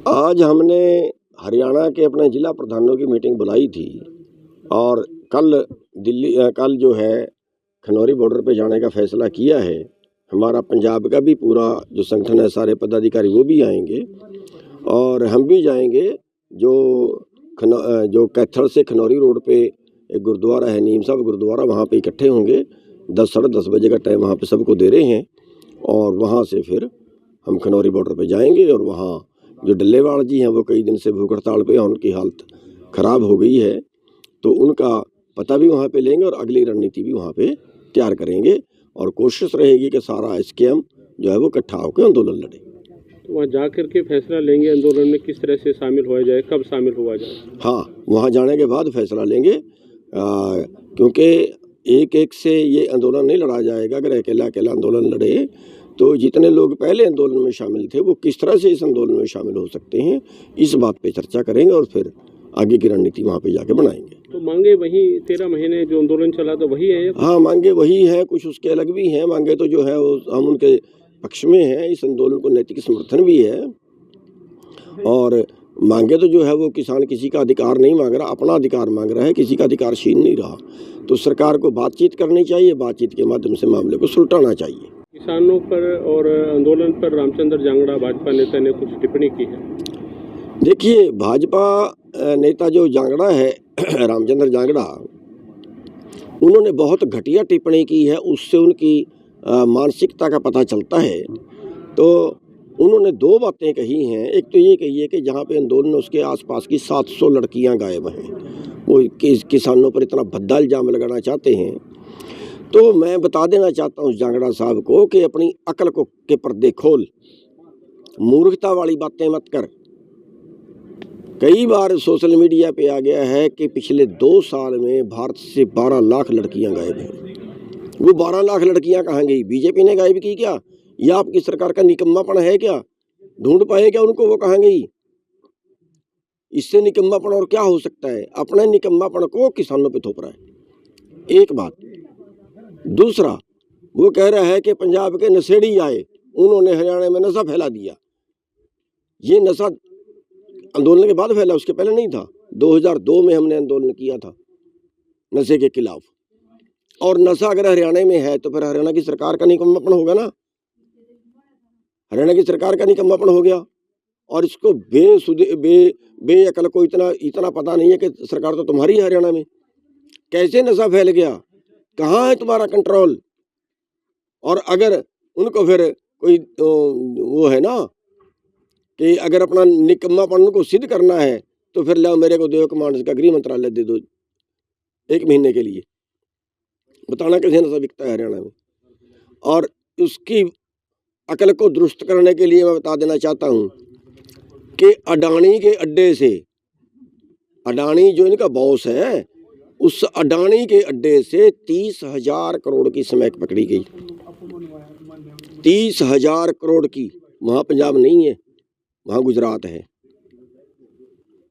आज हमने हरियाणा के अपने जिला प्रधानों की मीटिंग बुलाई थी और कल जो है खनौरी बॉर्डर पे जाने का फैसला किया है। हमारा पंजाब का भी पूरा जो संगठन है, सारे पदाधिकारी वो भी आएंगे और हम भी जाएंगे। जो कैथल से खनौरी रोड पे एक गुरुद्वारा है, नीम साहब गुरुद्वारा, वहाँ पे इकट्ठे होंगे। 10 साढ़े 10 बजे का टाइम वहाँ पे सबको दे रहे हैं और वहाँ से फिर हम खनौरी बॉर्डर पे जाएंगे। और वहाँ जो डल्लेवाल जी हैं वो कई दिन से भूख हड़ताल पे, उनकी हालत ख़राब हो गई है, तो उनका पता भी वहाँ पे लेंगे और अगली रणनीति भी वहाँ पे तैयार करेंगे और कोशिश रहेगी कि सारा एसकेएम जो है वो इकट्ठा होकर आंदोलन लड़े। तो वहाँ जा कर के फैसला लेंगे आंदोलन में किस तरह से शामिल हुआ जाए, कब शामिल हुआ जाए? हाँ, वहाँ जाने के बाद फैसला लेंगे, क्योंकि एक से ये आंदोलन नहीं लड़ा जाएगा। अगर अकेला आंदोलन लड़े तो जितने लोग पहले आंदोलन में शामिल थे वो किस तरह से इस आंदोलन में शामिल हो सकते हैं, इस बात पे चर्चा करेंगे और फिर आगे की रणनीति वहाँ पे जाके बनाएंगे। तो मांगे वही 13 महीने जो आंदोलन चला तो वही है? हाँ, मांगे वही है, कुछ उसके अलग भी हैं। मांगे तो जो है वो हम उनके पक्ष में हैं, इस आंदोलन को नैतिक समर्थन भी है। और मांगे तो जो है वो किसान किसी का अधिकार नहीं मांग रहा, अपना अधिकार मांग रहा है, किसी का अधिकार छीन नहीं रहा। तो सरकार को बातचीत करनी चाहिए, बातचीत के माध्यम से मामले को सुलटाना चाहिए। किसानों पर और आंदोलन पर रामचंद्र जांगड़ा भाजपा नेता ने कुछ टिप्पणी की है। देखिए, भाजपा नेता जो जांगड़ा है रामचंद्र जांगड़ा, उन्होंने बहुत घटिया टिप्पणी की है। उससे उनकी मानसिकता का पता चलता है। तो उन्होंने 2 बातें कही हैं। एक तो ये कही है कि जहाँ पे आंदोलन उसके आसपास की 700 लड़कियां गायब हैं, वो किसानों पर इतना भद्दा इल्जाम लगाना चाहते हैं। तो मैं बता देना चाहता हूँ जांगड़ा साहब को कि अपनी अकल को के पर्दे खोल, मूर्खता वाली बातें मत कर। कई बार सोशल मीडिया पे आ गया है कि पिछले 2 साल में भारत से 12 लाख लड़कियां गायब हैं। वो 12 लाख लड़कियां कहाँ गई? बीजेपी ने गायब की क्या, या आपकी सरकार का निकम्मापन है क्या? ढूंढ पाए क्या उनको, वो कहाँ गई? इससे निकम्मापन और क्या हो सकता है? अपने निकम्मापन को किसानों पे थोप रहा है, एक बात। दूसरा, वो कह रहा है कि पंजाब के नशेड़ी आए, उन्होंने हरियाणा में नशा फैला दिया। ये नशा आंदोलन के बाद फैला, उसके पहले नहीं था। 2002 में हमने आंदोलन किया था नशे के खिलाफ। और नशा अगर हरियाणा में है तो फिर हरियाणा की सरकार का निकम्मापन होगा ना, हरियाणा की सरकार का निकम्मापन हो गया। और इसको बेअकल को इतना पता नहीं है कि सरकार तो तुम्हारी है हरियाणा में। कैसे नशा फैल गया, कहाँ है तुम्हारा कंट्रोल? और अगर उनको फिर कोई वो है ना कि अगर अपना निकम्मापन को सिद्ध करना है तो फिर लाओ मेरे को 2 कमांड का गृह मंत्रालय दे दो 1 महीने के लिए, बताना कैसे नशा बिकता है हरियाणा में। और उसकी अकल को दुरुस्त करने के लिए मैं बता देना चाहता हूँ कि अडानी के अड्डे से, अडानी जो इनका बॉस है, उस अडानी के अड्डे से 30,000 करोड़ की स्मैक पकड़ी गई। 30,000 करोड़ की। वहाँ पंजाब नहीं है, वहाँ गुजरात है।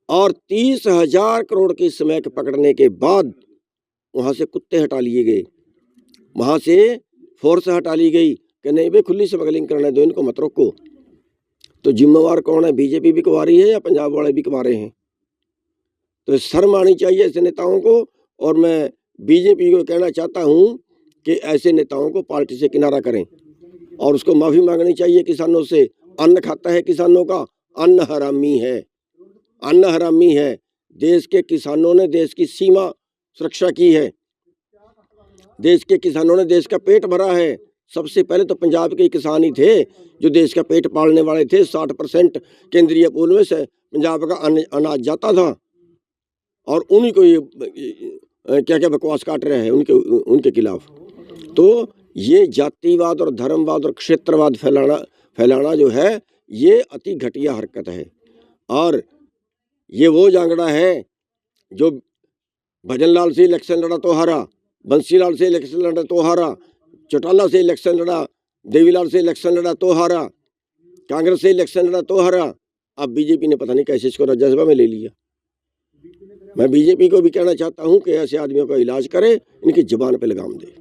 और 30,000 करोड़ की स्मैक पकड़ने के बाद वहाँ से कुत्ते हटा लिए गए, वहाँ से फोर्स हटा ली गई कि नहीं भाई खुली स्मगलिंग करने दो, इनको मत रोको। तो जिम्मेवार कौन है? बीजेपी भी कमा रही है या पंजाब वाले भी कमा रहे हैं? तो शर्म आनी चाहिए ऐसे नेताओं को। और मैं बीजेपी को कहना चाहता हूँ कि ऐसे नेताओं को पार्टी से किनारा करें और उसको माफ़ी मांगनी चाहिए किसानों से। अन्न खाता है किसानों का, अन्न हरामी है, अन्न हरामी है। देश के किसानों ने देश की सीमा सुरक्षा की है, देश के किसानों ने देश का पेट भरा है। सबसे पहले तो पंजाब के किसान ही थे जो देश का पेट पालने वाले थे। 60% केंद्रीय पूल में से पंजाब का अनाज जाता था और उन्हीं को ये क्या क्या बकवास काट रहे हैं उनके खिलाफ। तो ये जातिवाद और धर्मवाद और क्षेत्रवाद फैलाना जो है ये अति घटिया हरकत है। और ये वो जांगड़ा है जो भजनलाल से इलेक्शन लड़ा तो हारा, बंसीलाल से इलेक्शन लड़ा तो हारा, चौटाला से इलेक्शन लड़ा, देवीलाल से इलेक्शन लड़ा तो हारा, कांग्रेस से इलेक्शन लड़ा तो हारा। अब बीजेपी ने पता नहीं कैसे इसको राज्यसभा में ले लिया। मैं बीजेपी को भी कहना चाहता हूं कि ऐसे आदमियों का इलाज करे, इनकी जुबान पे लगाम दे।